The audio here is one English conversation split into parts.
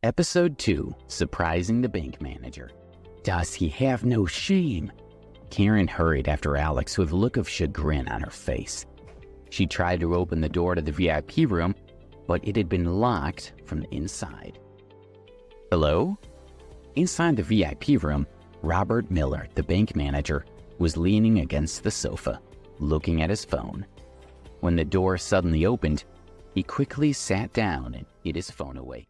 Episode 2, Surprising the Bank Manager. Does he have no shame? Karen hurried after Alex with a look of chagrin on her face. She tried to open the door to the VIP room, but it had been locked from the inside. Hello? Inside the VIP room, Robert Miller, the bank manager, was leaning against the sofa, looking at his phone. When the door suddenly opened, he quickly sat down and hid his phone away.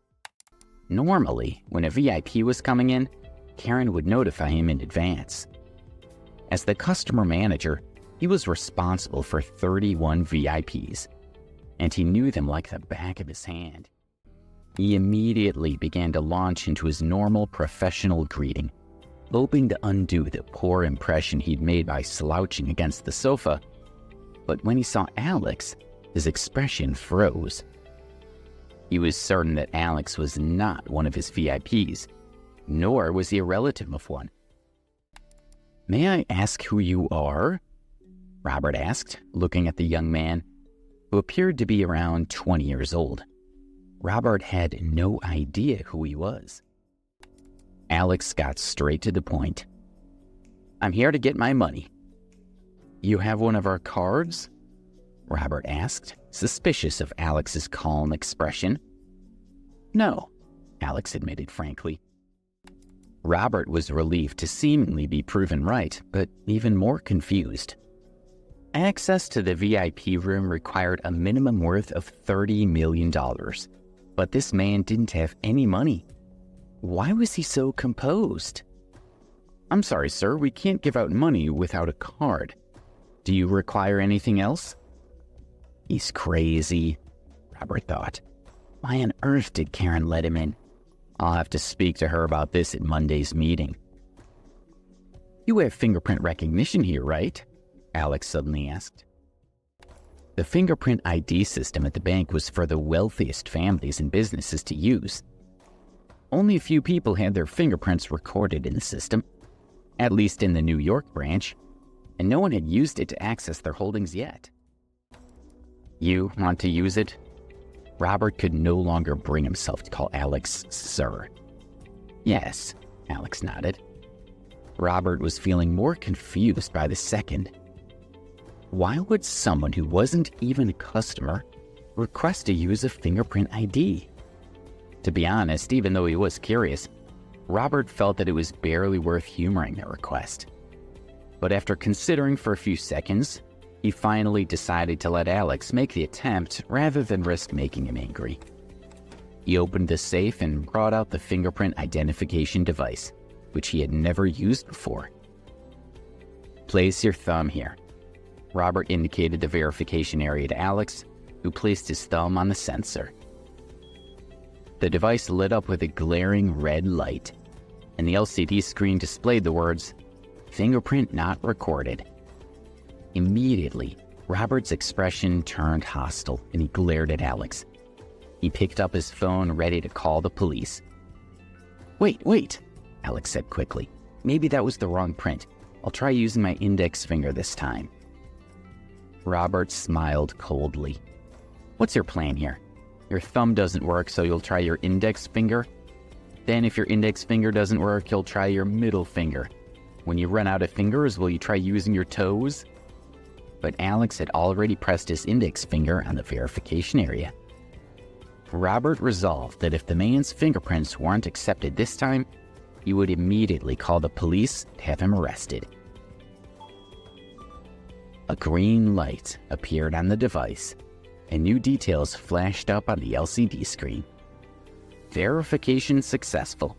Normally, when a VIP was coming in, Karen would notify him in advance. As the customer manager, he was responsible for 31 VIPs, and he knew them like the back of his hand. He immediately began to launch into his normal professional greeting, hoping to undo the poor impression he'd made by slouching against the sofa. But when he saw Alex, his expression froze. He was certain that Alex was not one of his VIPs, nor was he a relative of one. "May I ask who you are?" Robert asked, looking at the young man, who appeared to be around 20 years old. Robert had no idea who he was. Alex got straight to the point. "I'm here to get my money." "You have one of our cards?" Robert asked, suspicious of Alex's calm expression. "No," Alex admitted frankly. Robert was relieved to seemingly be proven right, but even more confused. Access to the VIP room required a minimum worth of $30 million, but this man didn't have any money. Why was he so composed? "I'm sorry, sir, we can't give out money without a card. Do you require anything else?" He's crazy, Robert thought. Why on earth did Karen let him in? I'll have to speak to her about this at Monday's meeting. "You have fingerprint recognition here, right?" Alex suddenly asked. The fingerprint ID system at the bank was for the wealthiest families and businesses to use. Only a few people had their fingerprints recorded in the system, at least in the New York branch, and no one had used it to access their holdings yet. "You want to use it?" Robert could no longer bring himself to call Alex sir. "Yes," Alex nodded. Robert was feeling more confused by the second. Why would someone who wasn't even a customer request to use a fingerprint ID? To be honest, even though he was curious, Robert felt that it was barely worth humoring the request. But after considering for a few seconds, he finally decided to let Alex make the attempt rather than risk making him angry. He opened the safe and brought out the fingerprint identification device, which he had never used before. "Place your thumb here." Robert indicated the verification area to Alex, who placed his thumb on the sensor. The device lit up with a glaring red light, and the LCD screen displayed the words, "Fingerprint not recorded." Immediately, Robert's expression turned hostile, and he glared at Alex. He picked up his phone, ready to call the police. Wait, Alex said quickly. "Maybe that was the wrong print. I'll try using my index finger this time." Robert smiled coldly. "What's your plan here? Your thumb doesn't work, so you'll try your index finger? Then if your index finger doesn't work, you'll try your middle finger. When you run out of fingers, will you try using your toes?" But Alex had already pressed his index finger on the verification area. Robert resolved that if the man's fingerprints weren't accepted this time, he would immediately call the police to have him arrested. A green light appeared on the device, and new details flashed up on the LCD screen. Verification successful.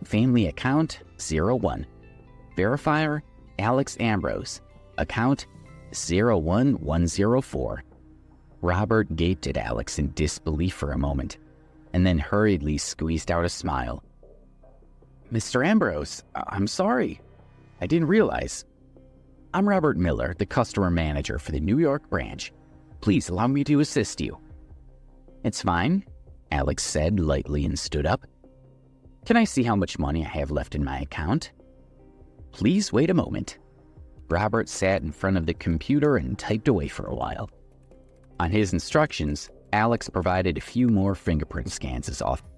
Family account 01. Verifier Alex Ambrose. Account 01104. Robert gaped at Alex in disbelief for a moment, and then hurriedly squeezed out a smile. "Mr. Ambrose, I'm sorry. I didn't realize. I'm Robert Miller, the customer manager for the New York branch. Please allow me to assist you." "It's fine," Alex said lightly and stood up. "Can I see how much money I have left in my account?" "Please wait a moment." Robert sat in front of the computer and typed away for a while. On his instructions, Alex provided a few more fingerprint scans as often.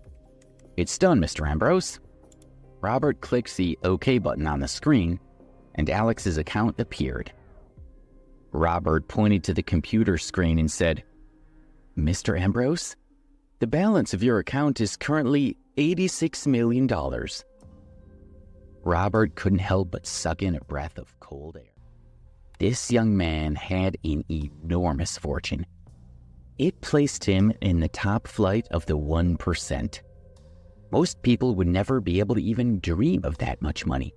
"It's done, Mr. Ambrose." Robert clicked the OK button on the screen, and Alex's account appeared. Robert pointed to the computer screen and said, "Mr. Ambrose, the balance of your account is currently $86 million. Robert couldn't help but suck in a breath of cold air. This young man had an enormous fortune. It placed him in the top flight of the 1%. Most people would never be able to even dream of that much money.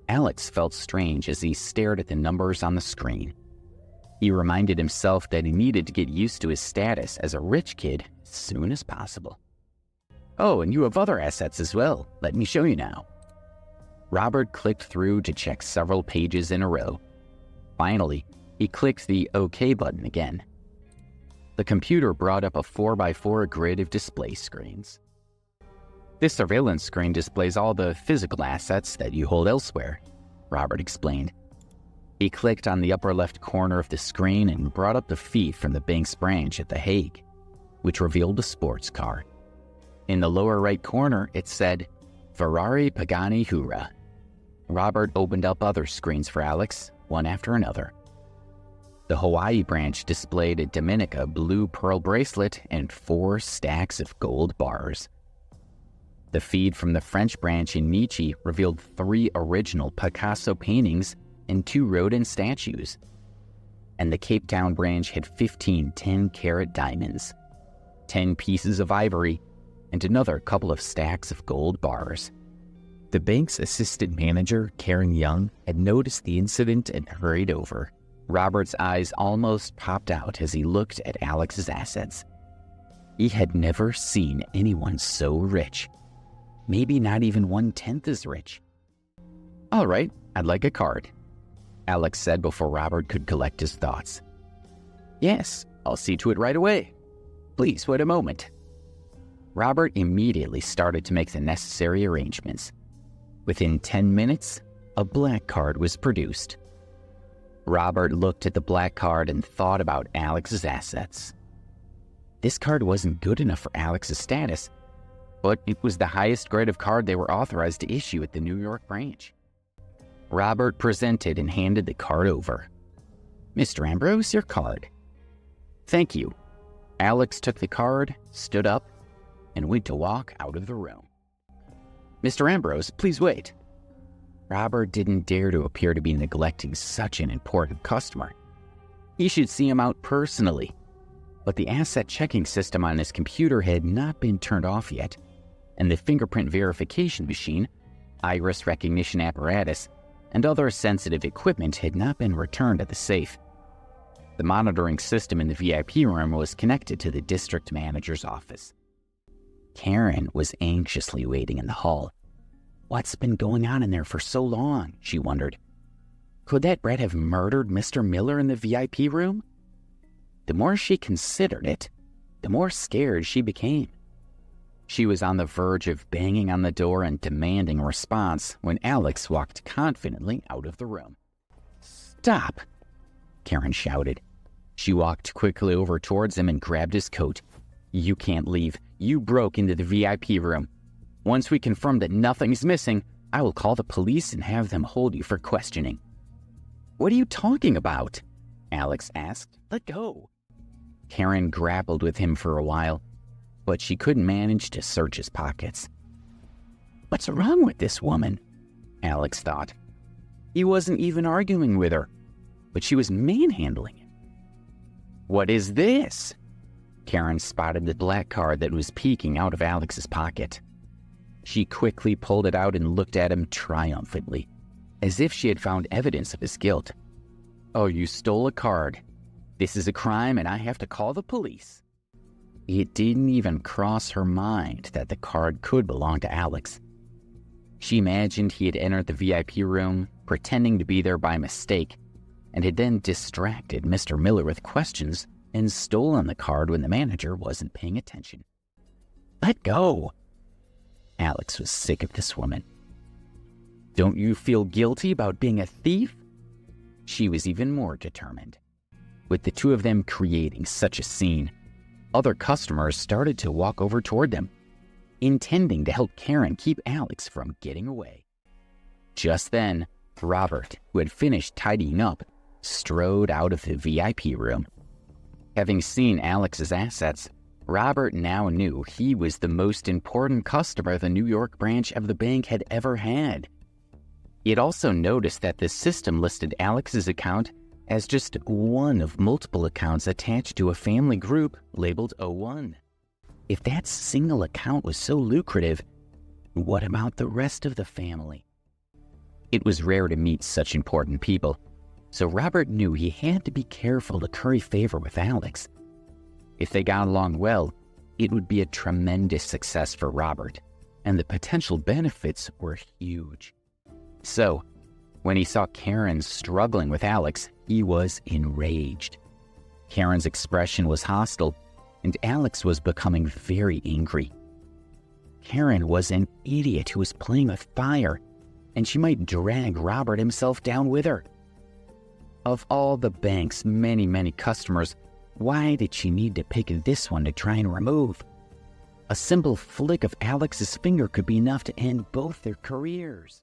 Alex felt strange as he stared at the numbers on the screen. He reminded himself that he needed to get used to his status as a rich kid as soon as possible. "Oh, and you have other assets as well. Let me show you now." Robert clicked through to check several pages in a row. Finally, he clicked the OK button again. The computer brought up a 4x4 grid of display screens. "This surveillance screen displays all the physical assets that you hold elsewhere," Robert explained. He clicked on the upper left corner of the screen and brought up the feed from the bank's branch at The Hague, which revealed a sports car. In the lower right corner, it said, "Ferrari Pagani Hura." Robert opened up other screens for Alex, one after another. The Hawaii branch displayed a Dominica blue pearl bracelet and 4 stacks of gold bars. The feed from the French branch in Nietzsche revealed 3 original Picasso paintings and 2 Rodin statues. And the Cape Town branch had 15 10-carat diamonds, 10 pieces of ivory, and another couple of stacks of gold bars. The bank's assistant manager, Karen Young, had noticed the incident and hurried over. Robert's eyes almost popped out as he looked at Alex's assets. He had never seen anyone so rich. Maybe not even 1/10 as rich. "All right, I'd like a card," Alex said before Robert could collect his thoughts. "Yes, I'll see to it right away. Please wait a moment." Robert immediately started to make the necessary arrangements. Within 10 minutes, a black card was produced. Robert looked at the black card and thought about Alex's assets. This card wasn't good enough for Alex's status, but it was the highest grade of card they were authorized to issue at the New York branch. Robert presented and handed the card over. "Mr. Ambrose, your card." "Thank you." Alex took the card, stood up, and went to walk out of the room. "Mr. Ambrose, please wait." Robert didn't dare to appear to be neglecting such an important customer. He should see him out personally. But the asset checking system on his computer had not been turned off yet, and the fingerprint verification machine, iris recognition apparatus, and other sensitive equipment had not been returned at the safe. The monitoring system in the VIP room was connected to the district manager's office. Karen was anxiously waiting in the hall. What's been going on in there for so long, she wondered. Could that brat have murdered Mr. Miller in the VIP room? The more she considered it, the more scared she became. She was on the verge of banging on the door and demanding a response when Alex walked confidently out of the room. "Stop!" Karen shouted. She walked quickly over towards him and grabbed his coat. "You can't leave. You broke into the VIP room. Once we confirm that nothing's missing, I will call the police and have them hold you for questioning." "What are you talking about?" Alex asked. "Let go." Karen grappled with him for a while, but she couldn't manage to search his pockets. What's wrong with this woman? Alex thought. He wasn't even arguing with her, but she was manhandling him. What is this? Karen spotted the black card that was peeking out of Alex's pocket. She quickly pulled it out and looked at him triumphantly, as if she had found evidence of his guilt. "Oh, you stole a card. This is a crime and I have to call the police." It didn't even cross her mind that the card could belong to Alex. She imagined he had entered the VIP room, pretending to be there by mistake, and had then distracted Mr. Miller with questions and stolen the card when the manager wasn't paying attention. Let go. Alex was sick of this woman. Don't you feel guilty about being a thief? She was even more determined. With the two of them creating such a scene, other customers started to walk over toward them. intending to help Karen keep Alex from getting away. Just then, Robert, who had finished tidying up, strode out of the VIP room. Having seen Alex's assets, Robert now knew he was the most important customer the New York branch of the bank had ever had. He had also noticed that the system listed Alex's account as just one of multiple accounts attached to a family group labeled O1. If that single account was so lucrative, what about the rest of the family? It was rare to meet such important people, so Robert knew he had to be careful to curry favor with Alex. If they got along well, it would be a tremendous success for Robert, and the potential benefits were huge. So, when he saw Karen struggling with Alex, he was enraged. Karen's expression was hostile, and Alex was becoming very angry. Karen was an idiot who was playing with fire, and she might drag Robert himself down with her. Of all the bank's many customers, why did she need to pick this one to try and remove? A simple flick of Alex's finger could be enough to end both their careers.